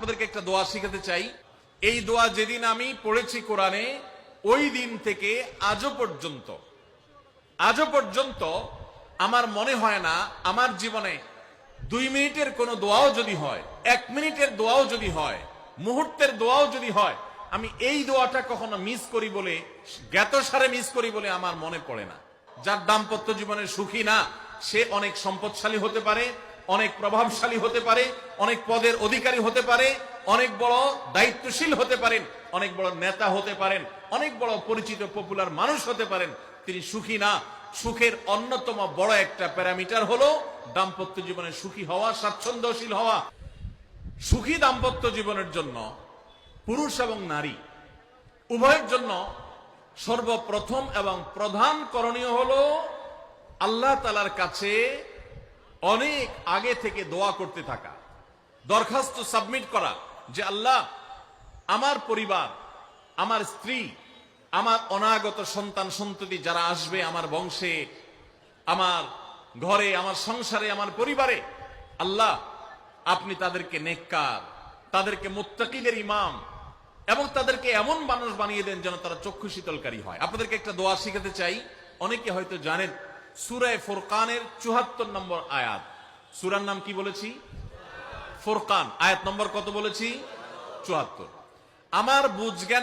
আপনাদেরকে একটা দোয়া শিখাতে চাই। এই দোয়া যেদিন আমি পড়েছি কোরআনে, ওই দিন থেকে আজও পর্যন্ত আমার মনে হয় না আমার জীবনে 2 মিনিটের কোনো দোয়াও যদি হয়, 1 মিনিটের দোয়াও যদি হয়, মুহূর্তের দোয়াও যদি হয়, আমি এই দোয়াটা কখনো মিস করি বলে, জ্ঞাতসারে মিস করি বলে আমার মনে পড়ে না। যার দাম্পত্য জীবনে সুখী না, সে অনেক সম্পদশালী হতে পারে, অনেক প্রভাবশালী হতে পারে, অনেক পদের অধিকারী হতে পারে, অনেক বড় দায়িত্বশীল হতে পারেন, অনেক বড় নেতা হতে পারেন, অনেক বড় পরিচিত পপুলার মানুষ হতে পারেন, তিনি সুখী না। সুখের অন্যতম বড় একটা প্যারামিটার হলো দাম্পত্য জীবনে সুখী হওয়া, স্বাচ্ছন্দ্যশীল হওয়া। সুখী দাম্পত্য জীবনের জন্য পুরুষ এবং নারী উভয়ের জন্য সর্বপ্রথম এবং প্রধান করণীয় হলো আল্লাহ তাআলার কাছে অনেক আগে থেকে দোয়া করতে থাকা, দরখাস্ত সাবমিট করা যে আল্লাহ, আমার পরিবার, আমার স্ত্রী, আমার অনাগত সন্তান সন্ততি যারা আসবে আমার বংশে, আমার ঘরে, আমার সংসারে, আমার পরিবারে, আল্লাহ আপনি তাদেরকে নেককার, তাদেরকে মুত্তাকিদের ইমাম এবং তাদেরকে এমন মানুষ বানিয়ে দেন যেন তারা চক্ষু শীতলকারী হয়। আপনাদেরকে একটা দোয়া শিখাতে চাই। অনেকে হয়তো জানেন, সূরা ফুরকানের ৭৪ নম্বর আয়াত। সূরার নাম কি বলেছি? ফুরকান। আয়াত নম্বর কত বলেছি? ৭৪। আমার বুঝ জ্ঞান